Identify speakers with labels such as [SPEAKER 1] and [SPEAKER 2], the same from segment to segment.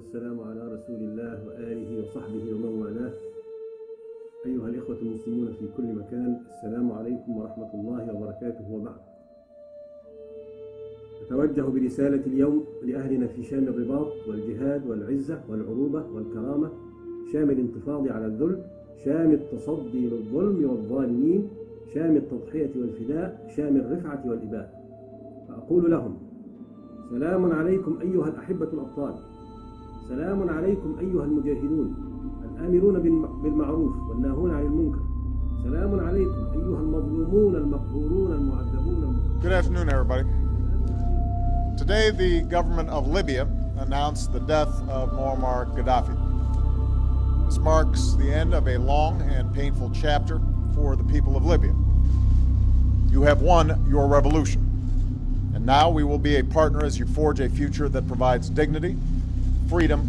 [SPEAKER 1] والسلام على رسول الله وآله وصحبه ومن والاه. أيها الإخوة المسلمون في كل مكان، السلام عليكم ورحمة الله وبركاته. وبعد، أتوجه برسالة اليوم لأهلنا في شام الرباط والجهاد والعزة والعروبة والكرامة، شام الانتفاض على الذل، شام التصدي للظلم والظالمين، شام التضحية والفداء، شام الرفعة والإباء. فأقول لهم: سلام عليكم أيها الأحبة الأبطال، سلام عليكم أيها المجاهدون الآمرون بالمعروف والناهون عن المنكر، سلام عليكم أيها المظلومون المقهورون المعذبون.
[SPEAKER 2] Good afternoon, everybody. Today, the government of Libya announced the death of Muammar Gaddafi. This marks the end of a long and painful chapter for the people of Libya. You have won your revolution, and now we will be a partner as you forge a future that provides dignity, freedom,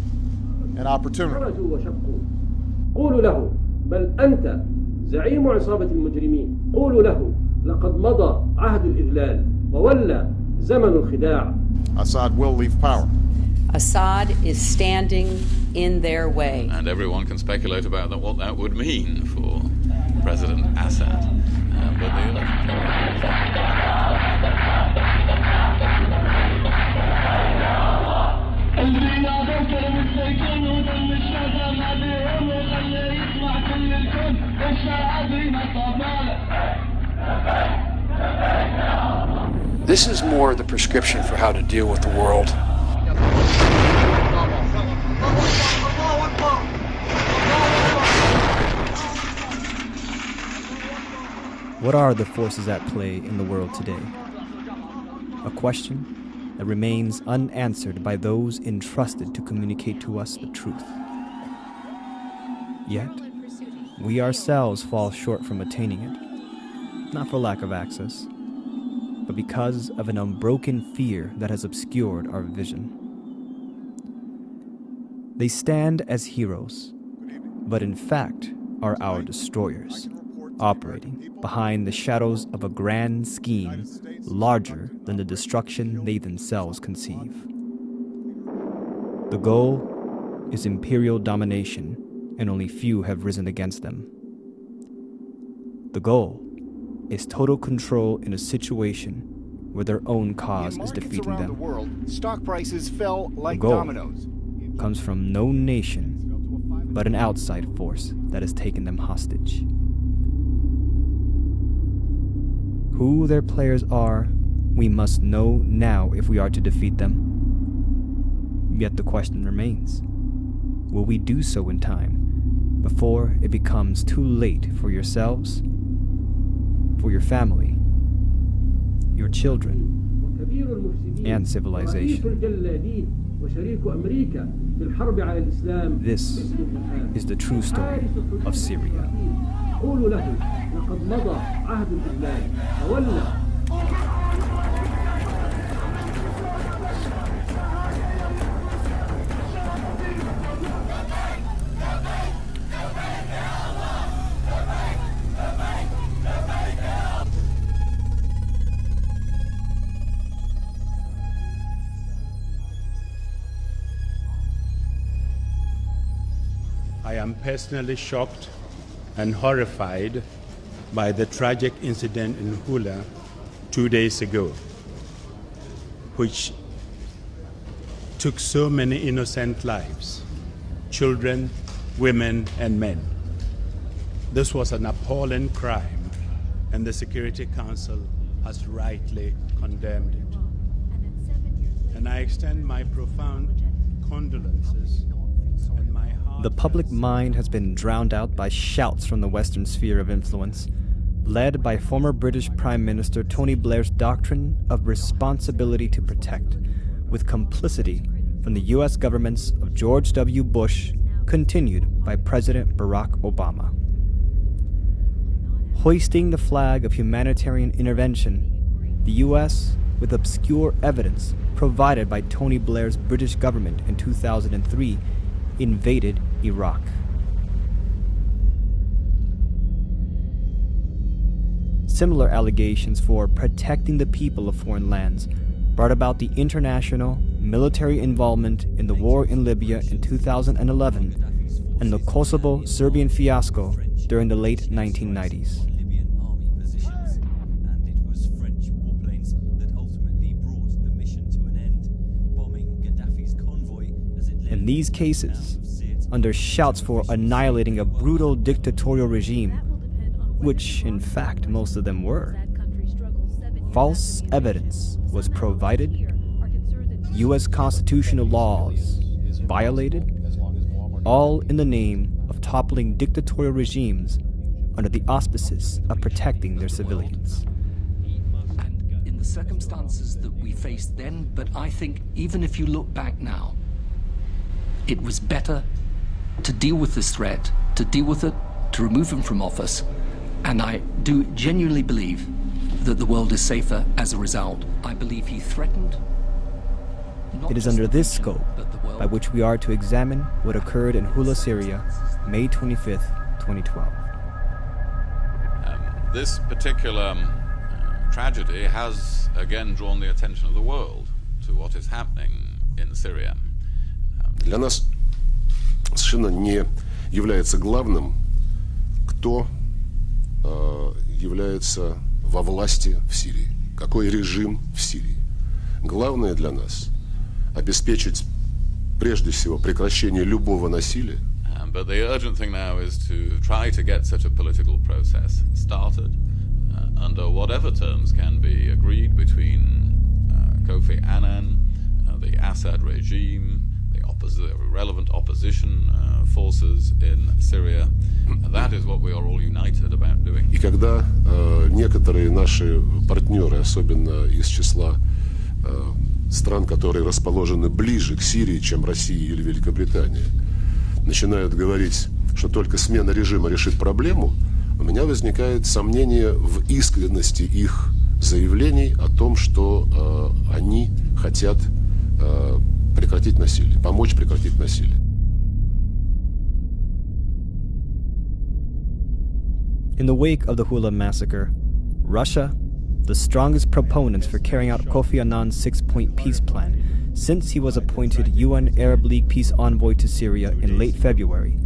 [SPEAKER 2] and opportunity.
[SPEAKER 1] خرجوا وشقوا. قولوا له: بل أنت زعيم عصابة المجرمين. قولوا له: لقد مضى عهد الإذلال وولى زمن الخداع.
[SPEAKER 2] Assad will leave power.
[SPEAKER 3] Assad is standing in their way.
[SPEAKER 4] And everyone can speculate about what that would mean for President Assad. But the election...
[SPEAKER 5] This is more the prescription for how to deal with the world.
[SPEAKER 6] What are the forces at play in the world today? A question that remains unanswered by those entrusted to communicate to us the truth. Yet, we ourselves fall short from attaining it, not for lack of access, but because of an unbroken fear that has obscured our vision. They stand as heroes, but in fact are our destroyers, operating behind the shadows of a grand scheme larger than the destruction they themselves conceive. The goal is imperial domination, and only few have risen against them. The goal is total control in a situation where their own cause is defeating them.
[SPEAKER 7] The world, stock prices fell like
[SPEAKER 6] the goal
[SPEAKER 7] dominoes.
[SPEAKER 6] Comes from no nation, but an outside force that has taken them hostage. Who their players are, we must know now if we are to defeat them. Yet the question remains: will we do so in time, before it becomes too late for yourselves, for your family, your children, and civilization? This is the true story of Syria.
[SPEAKER 8] I am personally shocked and horrified by the tragic incident in Hula 2 days ago, which took so many innocent lives, children, women, and men. This was an appalling crime, and the Security Council has rightly condemned it. And I extend my profound condolences.
[SPEAKER 6] The public mind has been drowned out by shouts from the Western sphere of influence, led by former British Prime Minister Tony Blair's doctrine of responsibility to protect, with complicity from the U.S. governments of George W. Bush, continued by President Barack Obama. Hoisting the flag of humanitarian intervention, the U.S., with obscure evidence provided by Tony Blair's British government in 2003, invaded Iraq. Similar allegations for protecting the people of foreign lands brought about the international military involvement in the war in Libya in 2011 and the Kosovo-Serbian fiasco during the late 1990s. In these cases, under shouts for annihilating a brutal dictatorial regime, which in fact most of them were, false evidence was provided, U.S. constitutional laws violated, all in the name of toppling dictatorial regimes under the auspices of protecting their civilians.
[SPEAKER 9] And in the circumstances that we faced then, but I think even if you look back now, it was better to deal with this threat, to deal with it, to remove him from office, and I do genuinely believe that the world is safer as a result. I believe he threatened.
[SPEAKER 6] It is under this scope by which we are to examine what occurred in Hula, Syria, May 25th, 2012.
[SPEAKER 4] This particular tragedy has again drawn the attention of the world to what is happening in Syria.
[SPEAKER 10] Для нас совершенно не является главным, кто является во власти в Сирии, какой режим в Сирии. Главное для нас – обеспечить прежде всего прекращение любого насилия.
[SPEAKER 4] But the urgent thing now is to try to get such a political process started under whatever terms can be agreed between Kofi Annan, the Assad regime, the relevant opposition forces in Syria. That is what we are all united about doing.
[SPEAKER 10] И когда некоторые наши партнеры, особенно из числа стран, которые расположены ближе к Сирии, чем Россия или Великобритания, начинают говорить, что только смена режима решит проблему, у меня возникает сомнение в искренности их заявлений о том, что они хотят прекратить насилие, помочь прекратить насилие.
[SPEAKER 6] In the wake of the Hula massacre, Russia, the strongest proponents for carrying out Kofi Annan's six-point peace plan since he was appointed UN Arab League peace envoy to Syria in late February,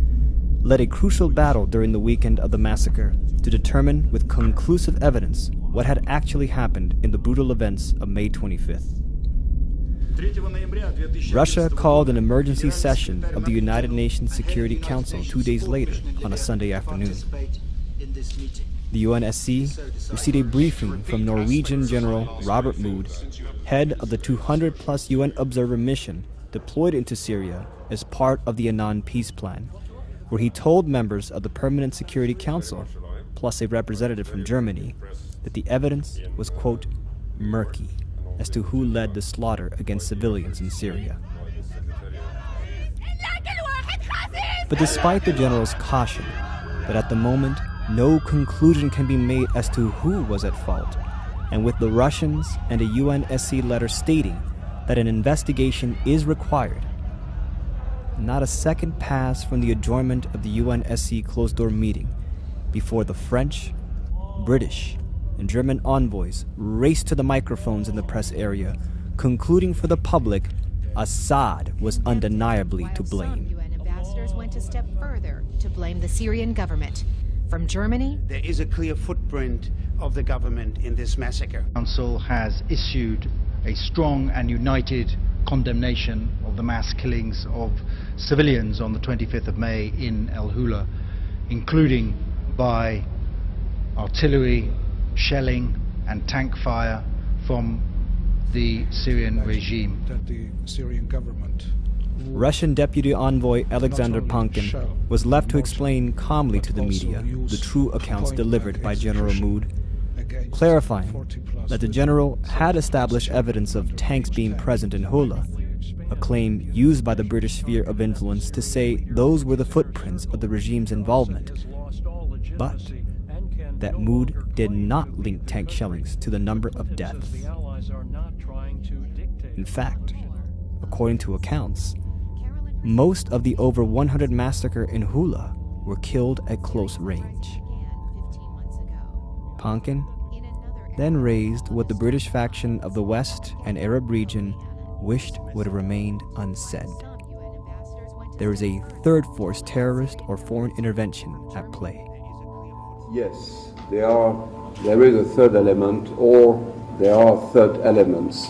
[SPEAKER 6] led a crucial battle during the weekend of the massacre to determine with conclusive evidence what had actually happened in the brutal events of May 25th. Russia called an emergency session of the United Nations Security Council 2 days later on a Sunday afternoon. The UNSC received a briefing from Norwegian General Robert Mood, head of the 200-plus UN observer mission deployed into Syria as part of the Annan peace plan, where he told members of the Permanent Security Council, plus a representative from Germany, that the evidence was, quote, murky as to who led the slaughter against civilians in Syria. But despite the general's caution that at the moment no conclusion can be made as to who was at fault, and with the Russians and a UNSC letter stating that an investigation is required, not a second passed from the adjournment of the UNSC closed-door meeting before the French, British, and German envoys raced to the microphones in the press area, concluding for the public Assad was undeniably to blame.
[SPEAKER 11] UN ambassadors went a step further to blame the Syrian government. From Germany,
[SPEAKER 12] there is a clear footprint of the government in this massacre.
[SPEAKER 13] The Council has issued a strong and united condemnation of the mass killings of civilians on the 25th of May in El Hula, including by artillery, shelling and tank fire from the Syrian regime.
[SPEAKER 14] That the Syrian government,
[SPEAKER 6] Russian Deputy Envoy Alexander Pankin was left to explain calmly to the media the true accounts delivered by General Mood, clarifying that the general had established evidence of tanks being present in Hula, a claim used by the British sphere of influence to say those were the footprints of the regime's involvement, but that Mood did not link tank shellings to the number of deaths. In fact, according to accounts, most of the over 100 massacre in Hula were killed at close range. Pankin then raised what the British faction of the West and Arab region wished would have remained unsaid. There is a third force terrorist or foreign intervention at play.
[SPEAKER 15] Yes, there is a third element, or there are third elements.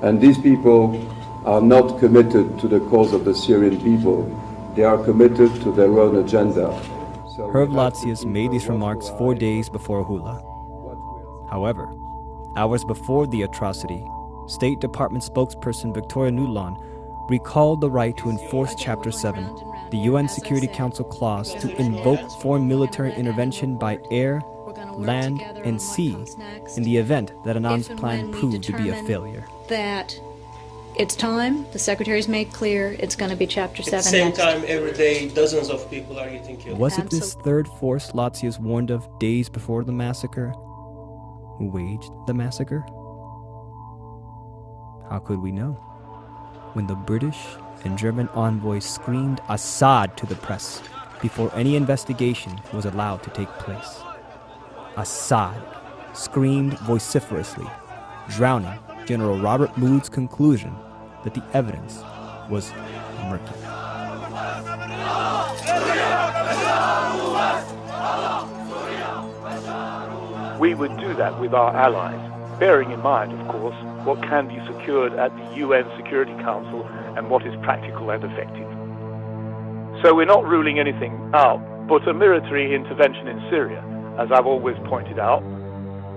[SPEAKER 15] And these people are not committed to the cause of the Syrian people. They are committed to their own agenda.
[SPEAKER 6] Hervé Latsius made these remarks 4 days before Hula. However, hours before the atrocity, State Department spokesperson Victoria Nuland recalled the right to enforce Chapter 7, the UN Security Council clause to invoke foreign military intervention by air, land, and sea in the event that Annan's plan proved to be a failure.
[SPEAKER 16] That it's time, the Secretary's made clear, it's going to be Chapter 7
[SPEAKER 17] At the same
[SPEAKER 16] next.
[SPEAKER 17] time, every day, dozens of people are getting killed.
[SPEAKER 6] Was it this third force Latsius warned of days before the massacre who waged the massacre? How could we know? When the British and German envoys screamed Assad to the press before any investigation was allowed to take place. Assad screamed vociferously, drowning General Robert Mood's conclusion that the evidence was murky.
[SPEAKER 18] We would do that with our allies, bearing in mind, of course, what can be secured at the UN Security Council and what is practical and effective. So we're not ruling anything out, but a military intervention in Syria, as I've always pointed out,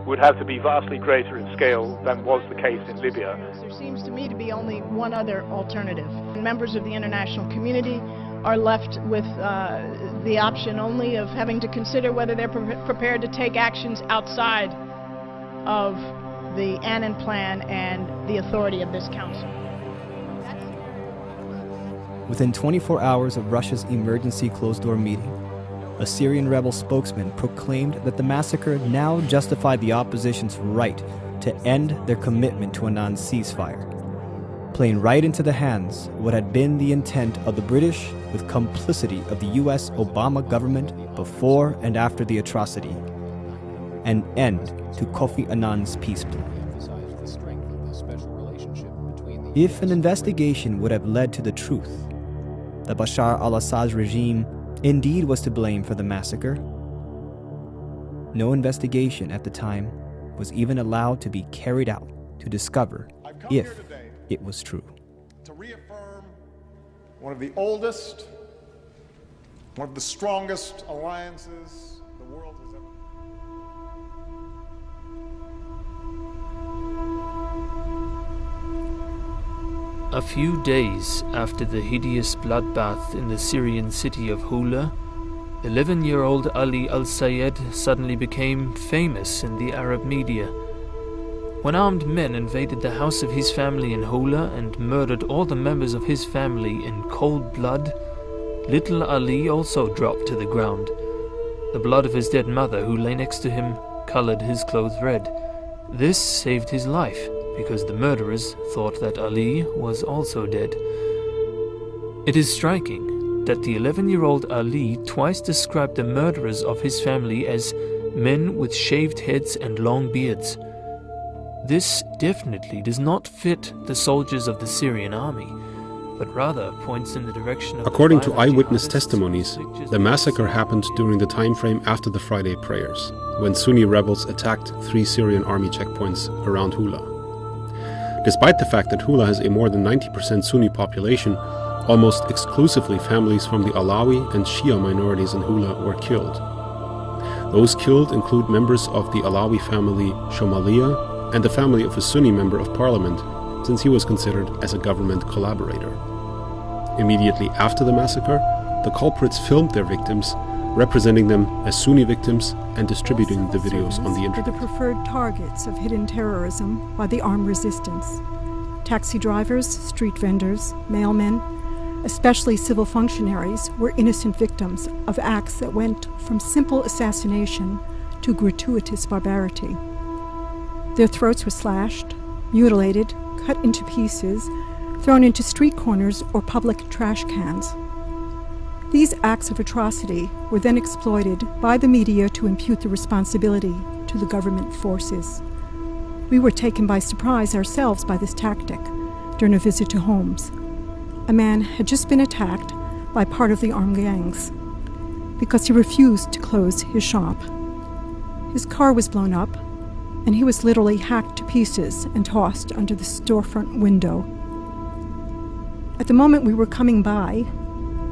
[SPEAKER 18] would have to be vastly greater in scale than was the case in Libya.
[SPEAKER 19] There seems to me to be only one other alternative. Members of the international community are left with the option only of having to consider whether they're prepared to take actions outside of the Annan Plan and the authority of this council.
[SPEAKER 6] Within 24 hours of Russia's emergency closed-door meeting, a Syrian rebel spokesman proclaimed that the massacre now justified the opposition's right to end their commitment to Annan's ceasefire, playing right into the hands of what had been the intent of the British with complicity of the U.S. Obama government before and after the atrocity, an end to Kofi Annan's peace plan. If an investigation would have led to the truth that Bashar al-Assad's regime indeed was to blame for the massacre, no investigation at the time was even allowed to be carried out to discover if it was true.
[SPEAKER 2] To reaffirm one of the oldest, one of the strongest alliances the world has ever.
[SPEAKER 20] A few days after the hideous bloodbath in the Syrian city of Hula, 11-year-old Ali al-Sayed suddenly became famous in the Arab media. When armed men invaded the house of his family in Hula and murdered all the members of his family in cold blood, little Ali also dropped to the ground. The blood of his dead mother, who lay next to him, colored his clothes red. This saved his life, because the murderers thought that Ali was also dead. It is striking that the 11-year-old Ali twice described the murderers of his family as men with shaved heads and long beards. This definitely does not fit the soldiers of the Syrian army, but rather points in the direction of...
[SPEAKER 21] According to eyewitness testimonies, the massacre happened during the time frame after the Friday prayers, when Sunni rebels attacked 3 Syrian army checkpoints around Hula. Despite the fact that Hula has a more than 90% Sunni population, almost exclusively families from the Alawi and Shia minorities in Hula were killed. Those killed include members of the Alawi family Shomalia and the family of a Sunni member of parliament, since he was considered as a government collaborator. Immediately after the massacre, the culprits filmed their victims, representing them as Sunni victims and distributing the videos on the internet.
[SPEAKER 22] Were the preferred targets of hidden terrorism by the armed resistance. Taxi drivers, street vendors, mailmen, especially civil functionaries, were innocent victims of acts that went from simple assassination to gratuitous barbarity. Their throats were slashed, mutilated, cut into pieces, thrown into street corners or public trash cans. These acts of atrocity were then exploited by the media to impute the responsibility to the government forces. We were taken by surprise ourselves by this tactic, during a visit to Homs. A man had just been attacked by part of the armed gangs because he refused to close his shop. His car was blown up, and he was literally hacked to pieces and tossed under the storefront window. At the moment we were coming by,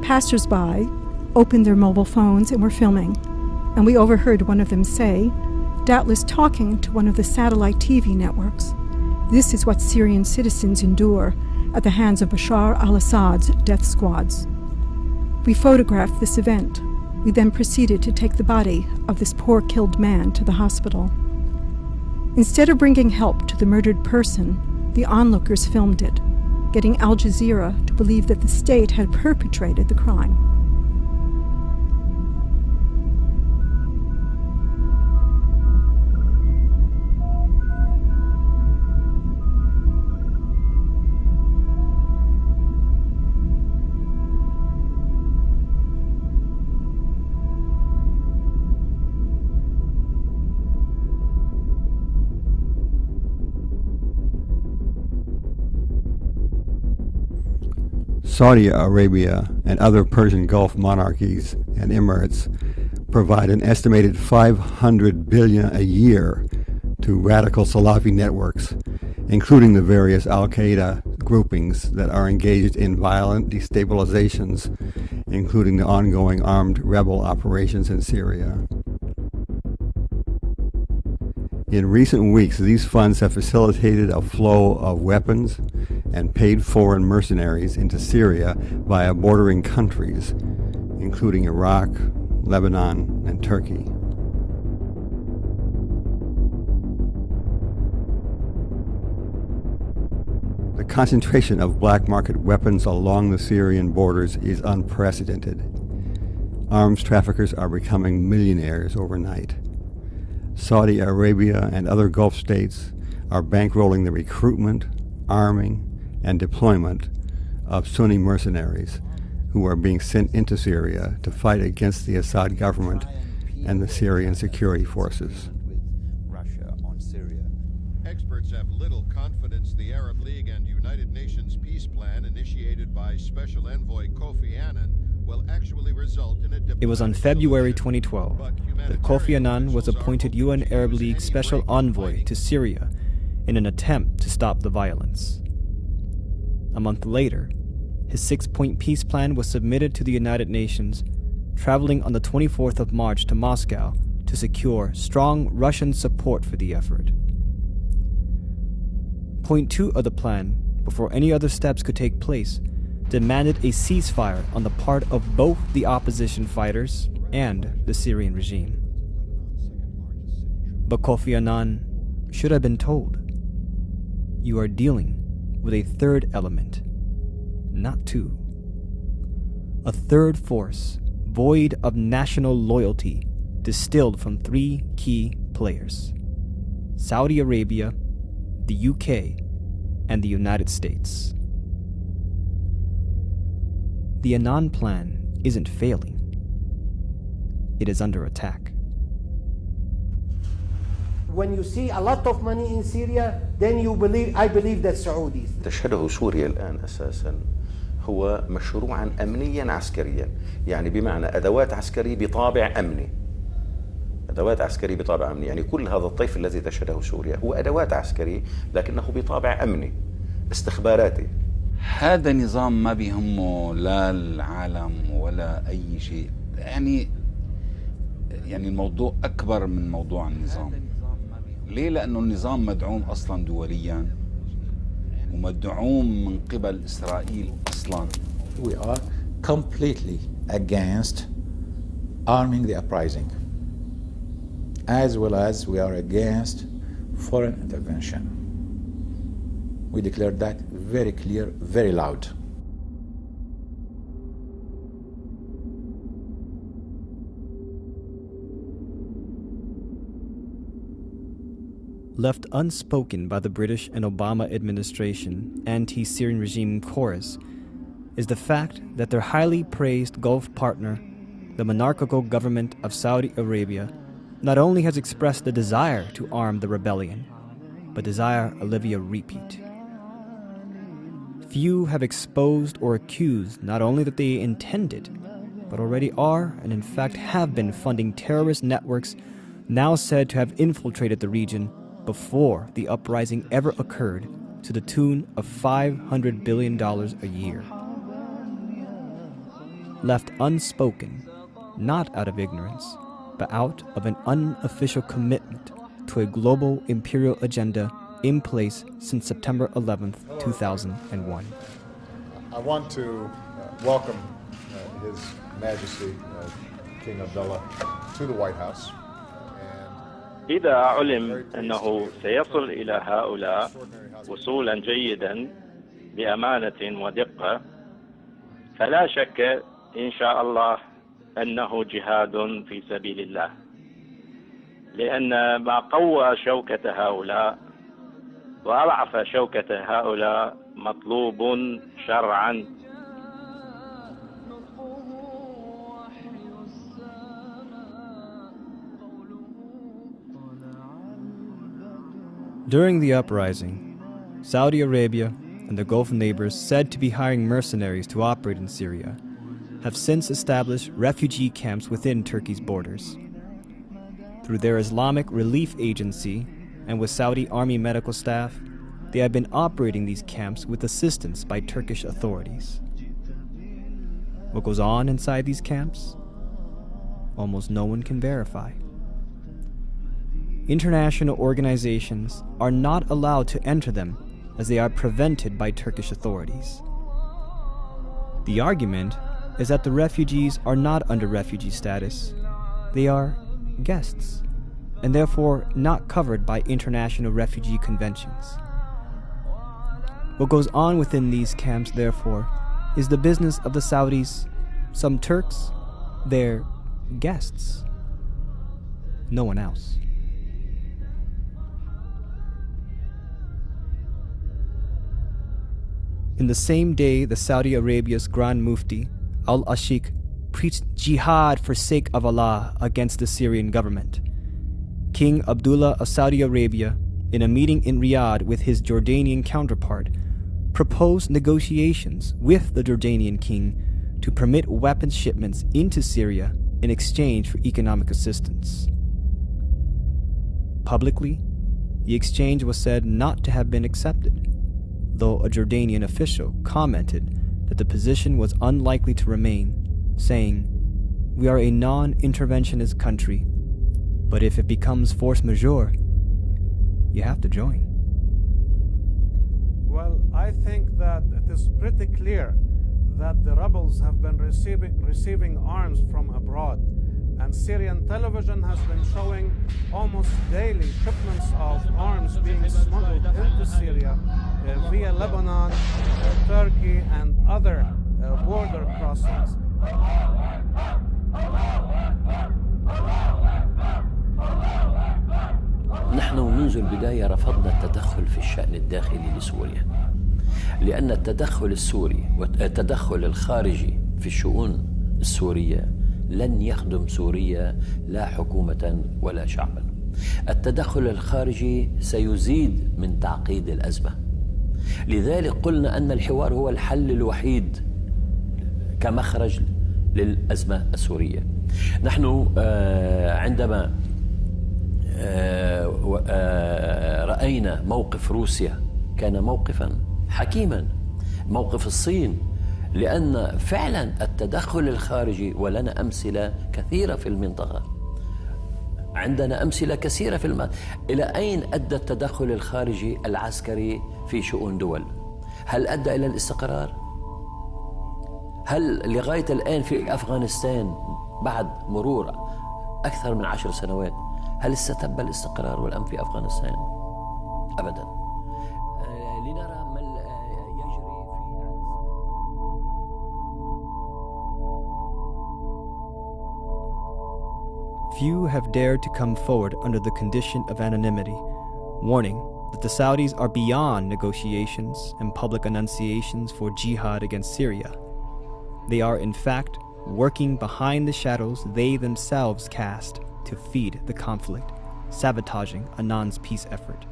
[SPEAKER 22] passers-by opened their mobile phones and were filming, and we overheard one of them say, doubtless talking to one of the satellite TV networks, "This is what Syrian citizens endure at the hands of Bashar al-Assad's death squads." We photographed this event. We then proceeded to take the body of this poor killed man to the hospital. Instead of bringing help to the murdered person, the onlookers filmed it, getting Al Jazeera to believe that the state had perpetrated the crime.
[SPEAKER 1] Saudi Arabia and other Persian Gulf monarchies and emirates provide an estimated $500 billion a year to radical Salafi networks, including the various al-Qaeda groupings that are engaged in violent destabilizations, including the ongoing armed rebel operations in Syria. In recent weeks, these funds have facilitated a flow of weapons and paid foreign mercenaries into Syria via bordering countries, including Iraq, Lebanon, and Turkey. The concentration of black market weapons along the Syrian borders is unprecedented. Arms traffickers are becoming millionaires overnight. Saudi Arabia and other Gulf states are bankrolling the recruitment, arming, and deployment of Sunni mercenaries who are being sent into Syria to fight against the Assad government and the Syrian security forces.
[SPEAKER 3] Russia on Syria. Experts have little confidence the Arab League and United Nations peace plan initiated by Special Envoy Kofi Annan will actually result in a
[SPEAKER 6] It was on February 2012 that Kofi Annan was appointed UN Arab League Special Envoy to Syria in an attempt to stop the violence. A month later, his 6-point peace plan was submitted to the United Nations, traveling on the 24th of March to Moscow to secure strong Russian support for the effort. Point 2 of the plan, before any other steps could take place, demanded a ceasefire on the part of both the opposition fighters and the Syrian regime. But Kofi Annan should have been told, you are dealing with a third element, not two. A third force, void of national loyalty, distilled from 3 key players: Saudi Arabia, the UK, and the United States. The Annan plan isn't failing. It is under attack.
[SPEAKER 23] When you see a lot of money in Syria, then I believe that Saudis.
[SPEAKER 24] تشهده سوريا الآن أساسا هو مشروعا أمنيا عسكريا، يعني بمعنى أدوات عسكرية بطابع أمني. أدوات عسكرية بطابع أمني، يعني كل هذا الطيف الذي تشهده سوريا هو أدوات عسكرية لكنه بطابع أمني استخباراتي.
[SPEAKER 25] هذا نظام ما بيهمه لا العالم ولا أي شيء، يعني الموضوع أكبر من موضوع النظام. ليه؟ لأنه النظام مدعوم أصلا دوليا ومدعوم من قبل إسرائيل أصلا.
[SPEAKER 26] We are completely against arming the uprising, as well as we are against foreign intervention. We declared that very clear, very loud.
[SPEAKER 6] Left unspoken by the British and Obama administration anti-Syrian regime chorus is the fact that their highly praised Gulf partner, the monarchical government of Saudi Arabia, not only has expressed the desire to arm the rebellion, but desire a Libya repeat. Few have exposed or accused not only that they intended, but already are and in fact have been funding terrorist networks now said to have infiltrated the region before the uprising ever occurred, to the tune of $500 billion a year. Left unspoken, not out of ignorance, but out of an unofficial commitment to a global imperial agenda in place since September 11th, 2001.
[SPEAKER 2] I want to welcome His Majesty King Abdullah to the White House.
[SPEAKER 4] إذا علم أنه سيصل إلى هؤلاء وصولا جيدا بأمانة ودقة، فلا شك إن شاء الله أنه جهاد في سبيل الله، لأن ما قوى شوكة هؤلاء وأضعف شوكة هؤلاء مطلوب شرعا.
[SPEAKER 6] During the uprising, Saudi Arabia and the Gulf neighbors said to be hiring mercenaries to operate in Syria have since established refugee camps within Turkey's borders. Through their Islamic Relief Agency and with Saudi Army medical staff, they have been operating these camps with assistance by Turkish authorities. What goes on inside these camps? Almost no one can verify. International organizations are not allowed to enter them as they are prevented by Turkish authorities. The argument is that the refugees are not under refugee status. They are guests, and therefore not covered by international refugee conventions. What goes on within these camps, therefore, is the business of the Saudis, some Turks, their guests. No one else. In the same day, the Saudi Arabia's Grand Mufti, Al-Ashik, preached jihad for sake of Allah against the Syrian government. King Abdullah of Saudi Arabia, in a meeting in Riyadh with his Jordanian counterpart, proposed negotiations with the Jordanian king to permit weapons shipments into Syria in exchange for economic assistance. Publicly, the exchange was said not to have been accepted, though a Jordanian official commented that the position was unlikely to remain, saying, "We are a non-interventionist country, but if it becomes force majeure, you have to join."
[SPEAKER 5] Well, I think that it is pretty clear that the rebels have been receiving arms from abroad, and Syrian television has been showing almost daily shipments of arms being smuggled into Syria via Lebanon, Turkey, and other border crossings.
[SPEAKER 7] نحن منذ البداية رفضنا التدخل في الشأن الداخلي لسوريا، لأن التدخل السوري والتدخل الخارجي في الشؤون السورية لن يخدم سوريا لا حكومة ولا شعبا. التدخل الخارجي سيزيد من تعقيد الأزمة، لذلك قلنا أن الحوار هو الحل الوحيد كمخرج للأزمة السورية. نحن عندما رأينا موقف روسيا كان موقفا حكيما، موقف الصين، لأن فعلا التدخل الخارجي، ولنا أمثلة كثيرة في المنطقة، عندنا أمثلة كثيرة في المنطقة. إلى أين أدى التدخل الخارجي العسكري في شؤون دول؟ هل أدى إلى الاستقرار؟ هل لغاية الآن في أفغانستان بعد مرور أكثر من 10 سنوات هل استتب الاستقرار والأمن في أفغانستان؟ أبدا. لنرى ما يجري
[SPEAKER 6] في Few have dared to come forward under the condition of anonymity, warning that the Saudis are beyond negotiations and public annunciations for jihad against Syria. They are, in fact, working behind the shadows they themselves cast to feed the conflict, sabotaging Annan's peace effort.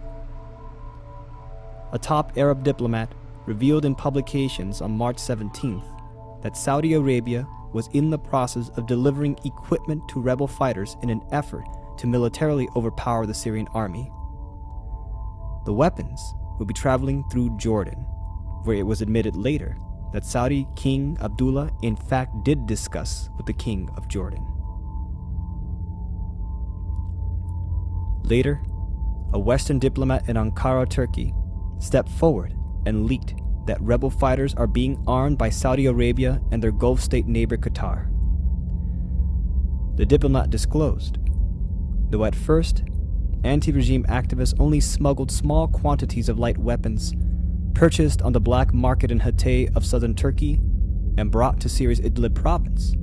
[SPEAKER 6] A top Arab diplomat revealed in publications on March 17th that Saudi Arabia was in the process of delivering equipment to rebel fighters in an effort to militarily overpower the Syrian army. The weapons would be traveling through Jordan, where it was admitted later that Saudi King Abdullah in fact did discuss with the King of Jordan. Later, a Western diplomat in Ankara, Turkey, stepped forward and leaked that rebel fighters are being armed by Saudi Arabia and their Gulf state neighbor Qatar. The diplomat disclosed, though at first, anti-regime activists only smuggled small quantities of light weapons purchased on the black market in Hatay of southern Turkey and brought to Syria's Idlib province.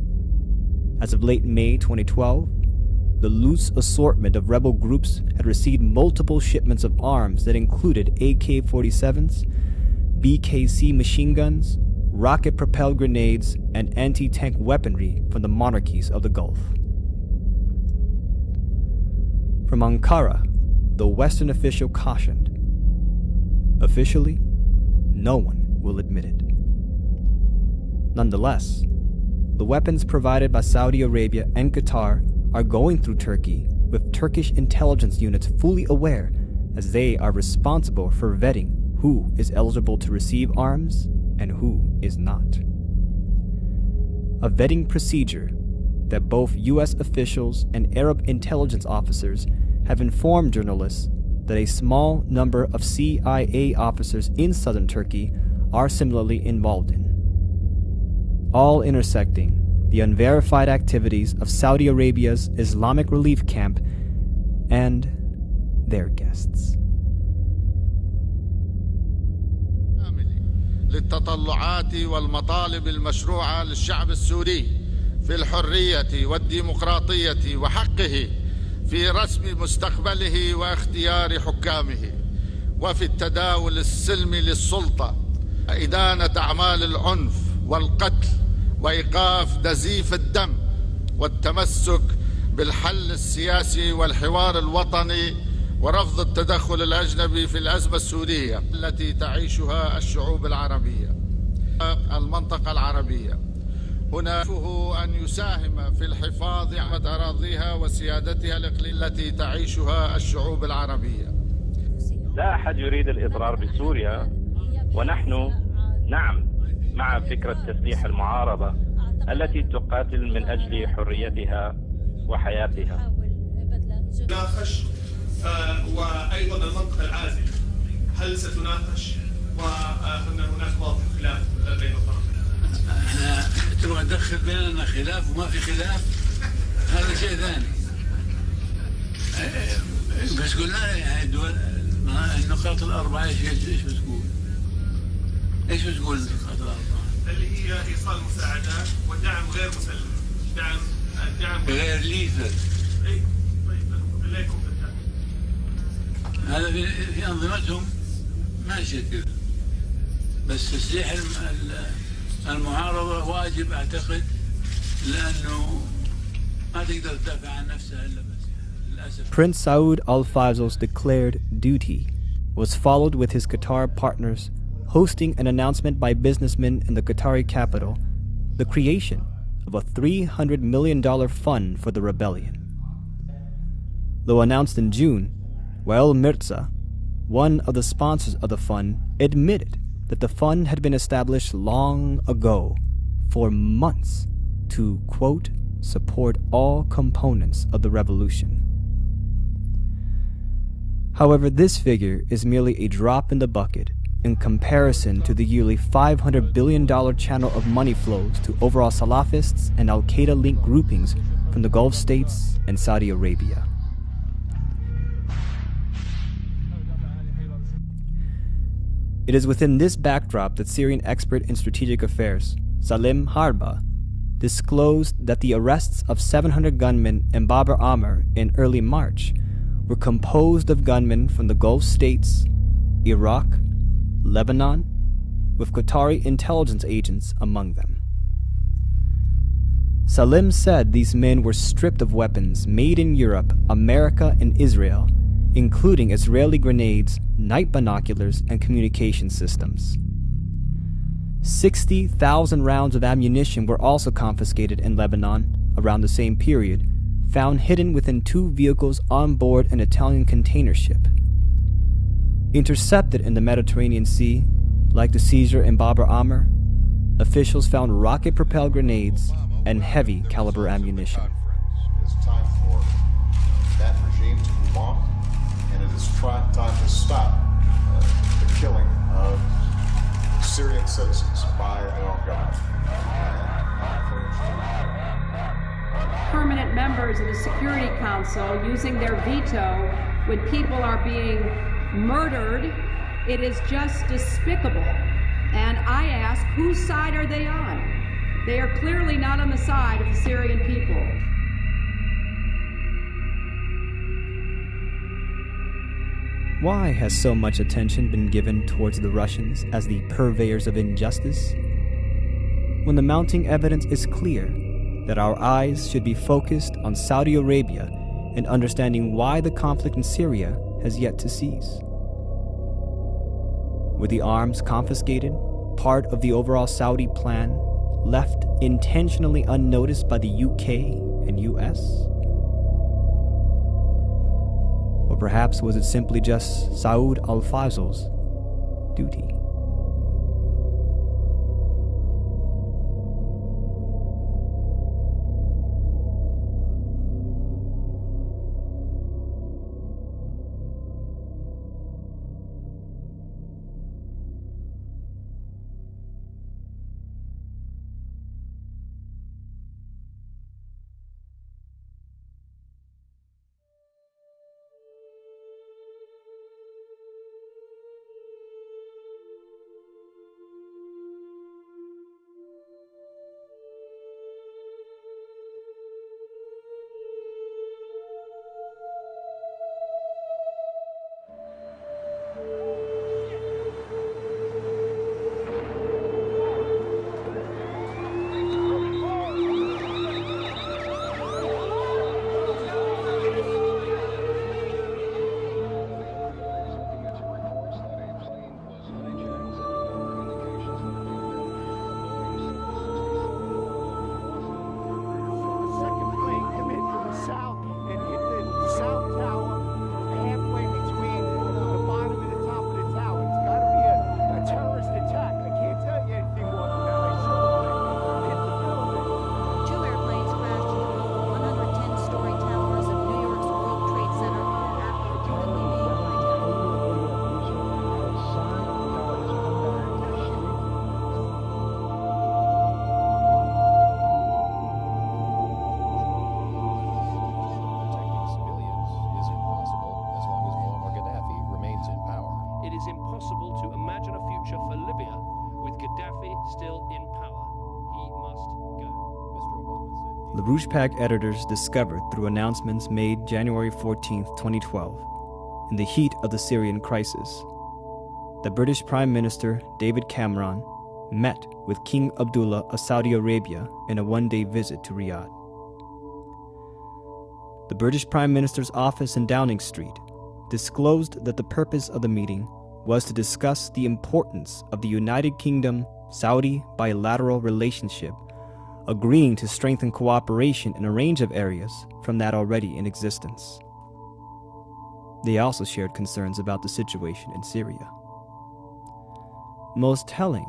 [SPEAKER 6] As of late May 2012, the loose assortment of rebel groups had received multiple shipments of arms that included AK-47s, BKC machine guns, rocket-propelled grenades, and anti-tank weaponry from the monarchies of the Gulf. From Ankara, the Western official cautioned, officially, no one will admit it. Nonetheless, the weapons provided by Saudi Arabia and Qatar are going through Turkey, with Turkish intelligence units fully aware, as they are responsible for vetting who is eligible to receive arms and who is not. A vetting procedure that both U.S. officials and Arab intelligence officers have informed journalists that a small number of CIA officers in southern Turkey are similarly involved in, all intersecting the unverified activities of Saudi Arabia's Islamic Relief Camp and their guests.
[SPEAKER 3] للتطلعات والمطالب المشروعة للشعب السوري في الحرية والديمقراطية وحقه في رسم مستقبله واختيار حكامه وفي التداول السلمي للسلطة، إدانة أعمال العنف والقتل وإيقاف نزيف الدم والتمسك بالحل السياسي والحوار الوطني ورفض التدخل الأجنبي في الأزمة السورية التي تعيشها الشعوب العربية المنطقة العربية. هدفه أن يساهم في الحفاظ على أراضيها وسيادتها الإقليمية التي تعيشها الشعوب العربية.
[SPEAKER 4] لا أحد يريد الإضرار بسوريا، ونحن نعم مع فكرة تسليح المعارضة التي تقاتل من أجل حريتها وحياتها.
[SPEAKER 17] تناقش وأيضا المنطقة العازلة هل ستناقش؟ وأن هناك واضح خلاف بين الطرفين.
[SPEAKER 8] احنا تبغى تدخل بيننا خلاف وما في خلاف، هذا شيء ثاني. بس قلنا يعني الدول النقاط الأربعة ايش بتقول؟ ايش بتقول النقاط الأربعة؟
[SPEAKER 17] اللي هي إيصال مساعدات ودعم غير مسلم، الدعم
[SPEAKER 8] غير ليثل.
[SPEAKER 17] اي طيب اللي يكون
[SPEAKER 8] هذا في أنظمتهم ماشي كذا، بس تسليح المعارضة واجب أعتقد، لأنه ما تقدر تدافع عن نفسها إلا بس للأسف.
[SPEAKER 6] Prince Saud Al Faisal's declared duty was followed with his Qatar partners hosting an announcement by businessmen in the Qatari capital, the creation of a $300 million fund for the rebellion. Though announced in June, Wael Mirza, one of the sponsors of the fund, admitted that the fund had been established long ago, for months, to, quote, support all components of the revolution. However, this figure is merely a drop in the bucket in comparison to the yearly $500 billion channel of money flows to overall Salafists and Al-Qaeda-linked groupings from the Gulf states and Saudi Arabia. It is within this backdrop that Syrian expert in strategic affairs, Salim Harba, disclosed that the arrests of 700 gunmen in Bab al-Amr in early March were composed of gunmen from the Gulf states, Iraq, Lebanon, with Qatari intelligence agents among them. Salim said these men were stripped of weapons made in Europe, America, and Israel, including Israeli grenades, night binoculars, and communication systems. 60,000 rounds of ammunition were also confiscated in Lebanon around the same period, found hidden within 2 vehicles on board an Italian container ship. Intercepted in the Mediterranean Sea, like the seizure in Bab el-Amr, officials found rocket-propelled grenades and heavy-caliber ammunition.
[SPEAKER 2] It's time for that regime to move on, and it is time to stop the killing of Syrian citizens by their own government.
[SPEAKER 9] Permanent members of the Security Council using their veto when people are being murdered, it is just despicable. And I ask, whose side are they on? They are clearly not on the side of the Syrian people.
[SPEAKER 6] Why has so much attention been given towards the Russians as the purveyors of injustice, when the mounting evidence is clear that our eyes should be focused on Saudi Arabia and understanding why the conflict in Syria has yet to cease? Were the arms confiscated part of the overall Saudi plan, left intentionally unnoticed by the UK and US? Or perhaps was it simply just Saud al-Fazl's duty? LaRouche editors discovered through announcements made January 14, 2012, in the heat of the Syrian crisis, that British Prime Minister David Cameron met with King Abdullah of Saudi Arabia in a one-day visit to Riyadh. The British Prime Minister's office in Downing Street disclosed that the purpose of the meeting was to discuss the importance of the United Kingdom-Saudi bilateral relationship, agreeing to strengthen cooperation in a range of areas from that already in existence. They also shared concerns about the situation in Syria. Most telling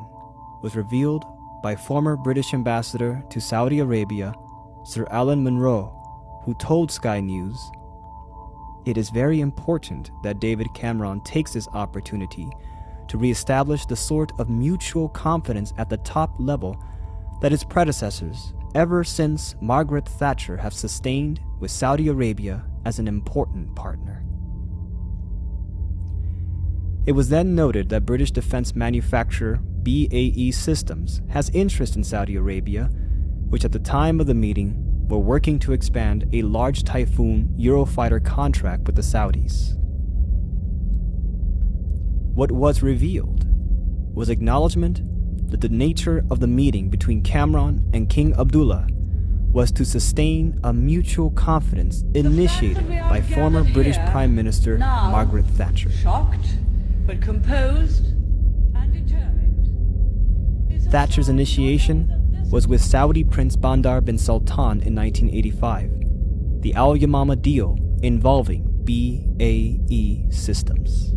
[SPEAKER 6] was revealed by former British ambassador to Saudi Arabia, Sir Alan Munro, who told Sky News, "It is very important that David Cameron takes this opportunity to re-establish the sort of mutual confidence at the top level that his predecessors, ever since Margaret Thatcher, have sustained with Saudi Arabia as an important partner." It was then noted that British defense manufacturer BAE Systems has interest in Saudi Arabia, which at the time of the meeting were working to expand a large Typhoon Eurofighter contract with the Saudis. What was revealed was acknowledgement that the nature of the meeting between Cameron and King Abdullah was to sustain a mutual confidence initiated by former British Prime Minister Margaret Thatcher.
[SPEAKER 10] Shocked, but composed and determined, his
[SPEAKER 6] Thatcher's initiation was with Saudi Prince Bandar bin Sultan in 1985, the Al Yamama deal involving BAE Systems.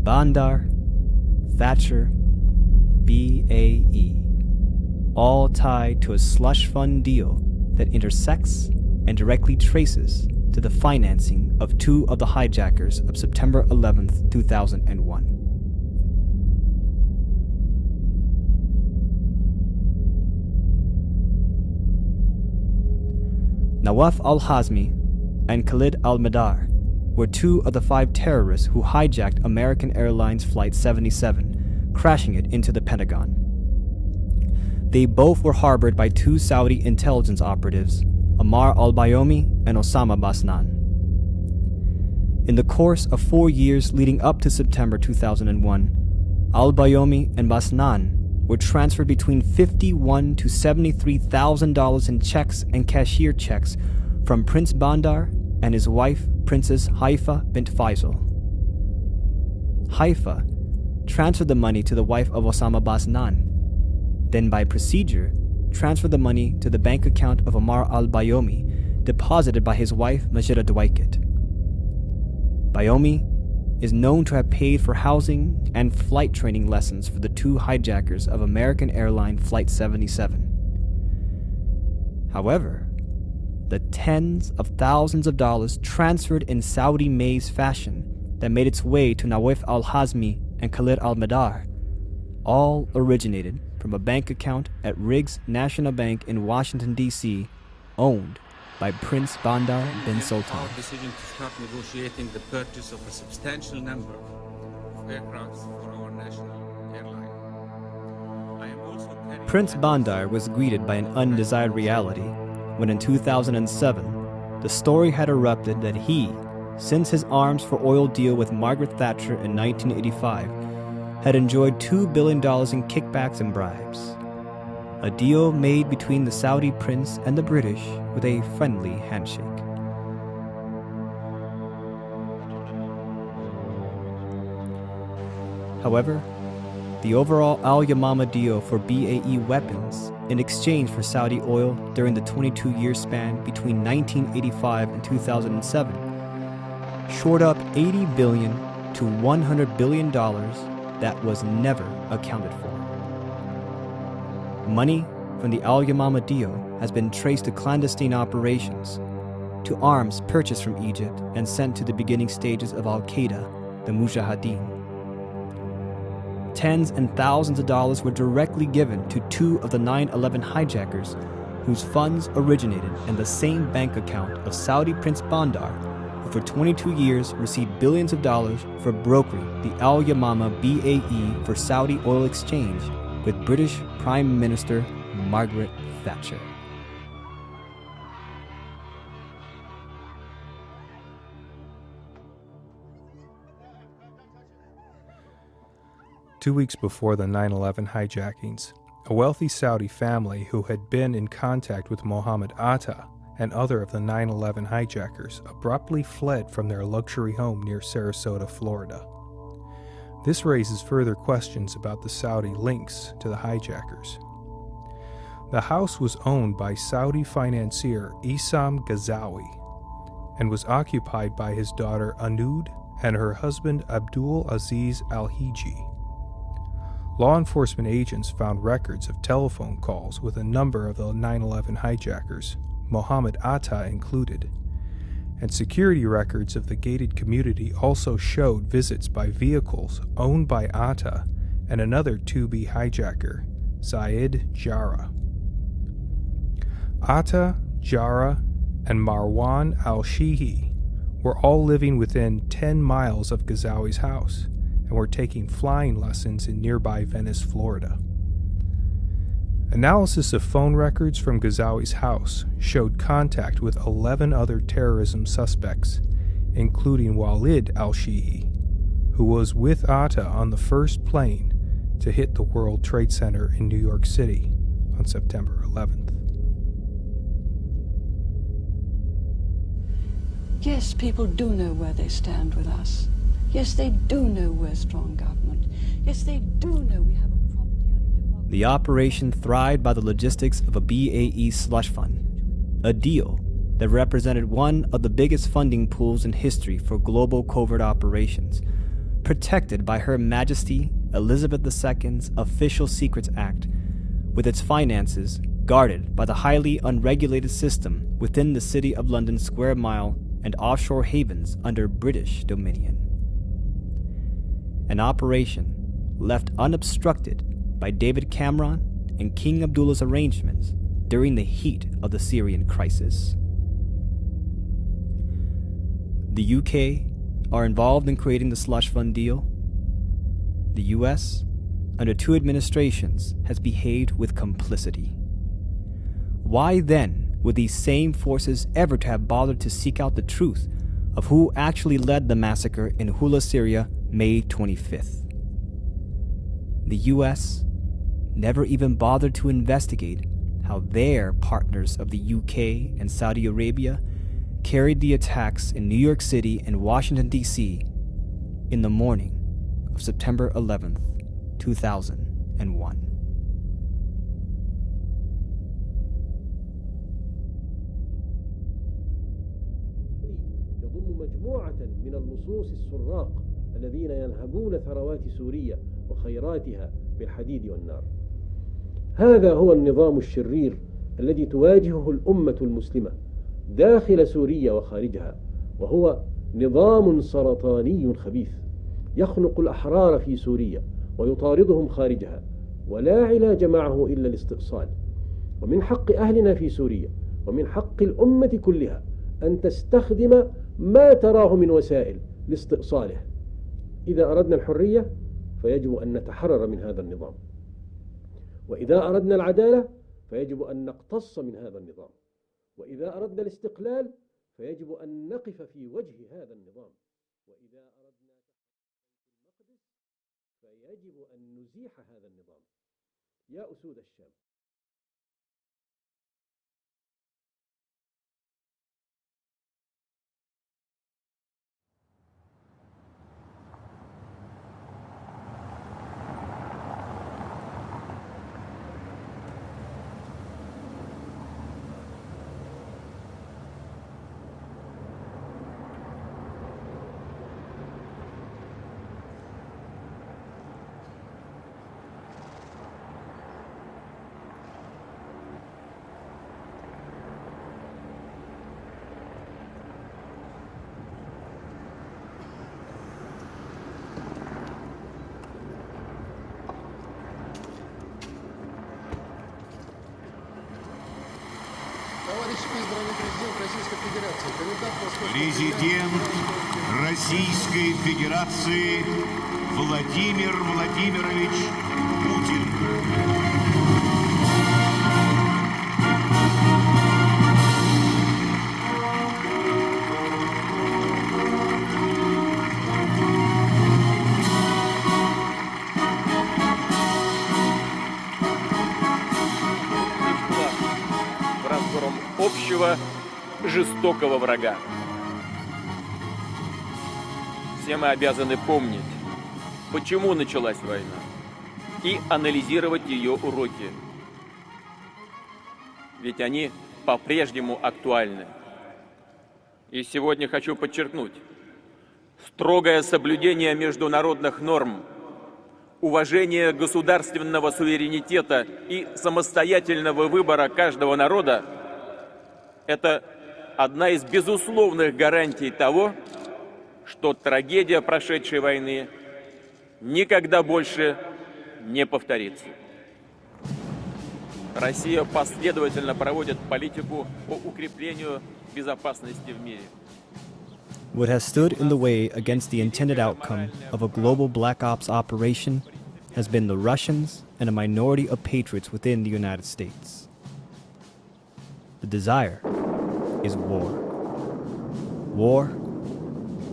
[SPEAKER 6] Bandar, Thatcher, BAE, all tied to a slush fund deal that intersects and directly traces to the financing of two of the hijackers of September 11th, 2001. Nawaf al-Hazmi and Khalid al-Madar were two of the 5 terrorists who hijacked American Airlines Flight 77, crashing it into the Pentagon. They both were harbored by 2 Saudi intelligence operatives, Ammar al-Bayoumi and Osama Basnan. In the course of 4 years leading up to September 2001, al-Bayoumi and Basnan were transferred between $51,000 to $73,000 in checks and cashier checks from Prince Bandar and his wife, Princess Haifa bint Faisal. Haifa transferred the money to the wife of Osama Basnan, then by procedure, transferred the money to the bank account of Ammar al-Bayoumi, deposited by his wife, Majida Dwight. Bayoumi is known to have paid for housing and flight training lessons for the 2 hijackers of American Airlines Flight 77. However, the tens of thousands of dollars transferred in Saudi maze fashion that made its way to Nawaf al-Hazmi and Khalid al-Madar all originated from a bank account at Riggs National Bank in Washington, D.C., owned by Prince Bandar bin Sultan.
[SPEAKER 10] Our decision to start negotiating the purchase of a substantial number of aircrafts for our national airline. I am also
[SPEAKER 6] Prince Bandar was greeted by an undesired reality when in 2007, the story had erupted that he, since his arms for oil deal with Margaret Thatcher in 1985, had enjoyed $2 billion in kickbacks and bribes. A deal made between the Saudi prince and the British with a friendly handshake. However, the overall Al Yamama deal for BAE weapons in exchange for Saudi oil during the 22-year span between 1985 and 2007 shored up $80 billion to $100 billion that was never accounted for. Money from the Al Yamama deal has been traced to clandestine operations, to arms purchased from Egypt and sent to the beginning stages of Al-Qaeda, the Mujahideen. Tens and thousands of dollars were directly given to 2 of the 9/11 hijackers, whose funds originated in the same bank account of Saudi Prince Bandar, who for 22 years received billions of dollars for brokering the Al Yamama BAE for Saudi oil exchange with British Prime Minister Margaret Thatcher.
[SPEAKER 11] Two weeks before the 9/11 hijackings, a wealthy Saudi family who had been in contact with Mohammed Atta and other of the 9/11 hijackers abruptly fled from their luxury home near Sarasota, Florida. This raises further questions about the Saudi links to the hijackers. The house was owned by Saudi financier Issam Ghazawi and was occupied by his daughter Anud and her husband Abdul Aziz Al-Hiji. Law enforcement agents found records of telephone calls with a number of the 9/11 hijackers, Mohammed Atta included, and security records of the gated community also showed visits by vehicles owned by Atta and another 2B hijacker, Zayed Jarrah. Atta, Jarrah, and Marwan al-Shihi were all living within 10 miles of Ghazawi's house and were taking flying lessons in nearby Venice, Florida. Analysis of phone records from Ghazawi's house showed contact with 11 other terrorism suspects, including Walid al-Shihi, who was with Atta on the first plane to hit the World Trade Center in New York City on September 11th.
[SPEAKER 12] Yes, people do know where they stand with us. Yes, they do know we're a strong government. Yes, they do know we have a property.
[SPEAKER 6] The operation thrived by the logistics of a BAE slush fund, a deal that represented one of the biggest funding pools in history for global covert operations, protected by Her Majesty Elizabeth II's Official Secrets Act, with its finances guarded by the highly unregulated system within the City of London square mile and offshore havens under British dominion. An operation left unobstructed by David Cameron and King Abdullah's arrangements during the heat of the Syrian crisis. The UK are involved in creating the slush fund deal. The US, under 2 administrations, has behaved with complicity. Why then would these same forces ever to have bothered to seek out the truth of who actually led the massacre in Hula, Syria, May 25th? The US never even bothered to investigate how their partners of the UK and Saudi Arabia carried the attacks in New York City and Washington, D.C. in the morning of September 11th, 2001.
[SPEAKER 13] يضم مجموعة من اللصوص السراق الذين ينهبون ثروات سوريا وخيراتها بالحديد والنار. هذا هو النظام الشرير الذي تواجهه الأمة المسلمة داخل سوريا وخارجها، وهو نظام سرطاني خبيث يخنق الأحرار في سوريا ويطاردهم خارجها، ولا علاج معه إلا الاستئصال. ومن حق أهلنا في سوريا ومن حق الأمة كلها أن تستخدم ما تراه من وسائل لاستئصاله. إذا أردنا الحرية فيجب أن نتحرر من هذا النظام، وإذا أردنا العدالة فيجب أن نقتص من هذا النظام، وإذا أردنا الاستقلال فيجب أن نقف في وجه هذا النظام، وإذا أردنا المقدس فيجب أن نزيح هذا النظام. يا أسود الشام.
[SPEAKER 14] Президент Российской Федерации Владимир Владимирович Путин.
[SPEAKER 15] Разгром общего жестокого врага. Все мы обязаны помнить, почему началась война, и анализировать ее уроки. Ведь они по-прежнему актуальны. И сегодня хочу подчеркнуть: строгое соблюдение международных норм, уважение государственного суверенитета и самостоятельного выбора каждого народа – это одна из безусловных гарантий того, что трагедия прошедшей войны никогда больше не повторится. Россия последовательно проводит политику по укреплению безопасности в мире.
[SPEAKER 6] What has stood in the way against the intended outcome of a global Black Ops operation has been the Russians and a minority of patriots within the United States. The desire is war. War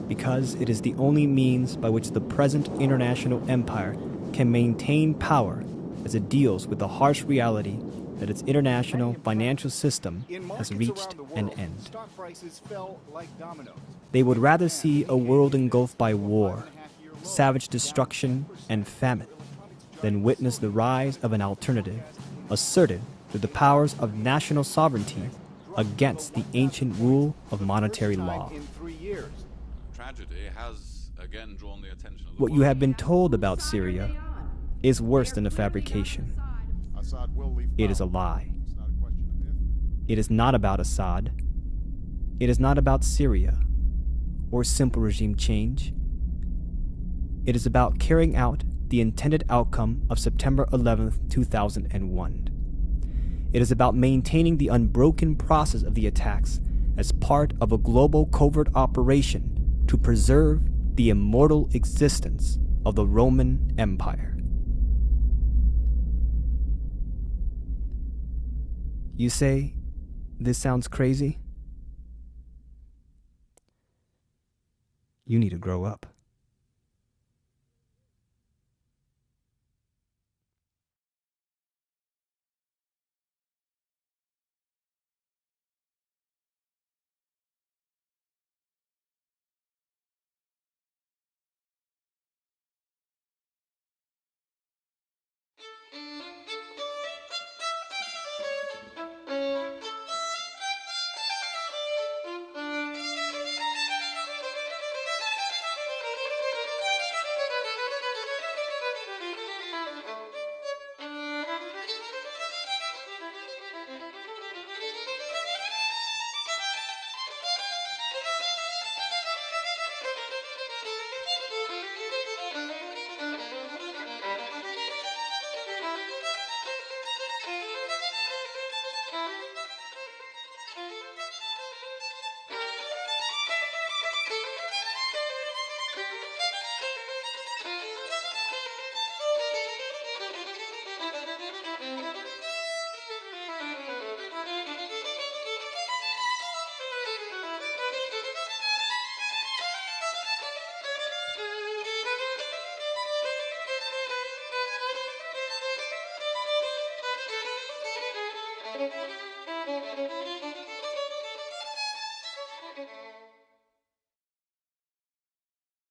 [SPEAKER 6] because it is the only means by which the present international empire can maintain power as it deals with the harsh reality that its international financial system has reached an end. They would rather see a world engulfed by war, savage destruction, and famine then witnessed the rise of an alternative, asserted through the powers of national sovereignty against the ancient rule of monetary law.
[SPEAKER 16] Tragedy has again drawn the attention of the
[SPEAKER 6] What you have been told about Syria is worse than a fabrication. It is a lie. It is not about Assad. It is not about Syria or simple regime change. It is about carrying out the intended outcome of September 11th, 2001. It is about maintaining the unbroken process of the attacks as part of a global covert operation to preserve the immortal existence of the Roman Empire. You say, this sounds crazy? You need to grow up.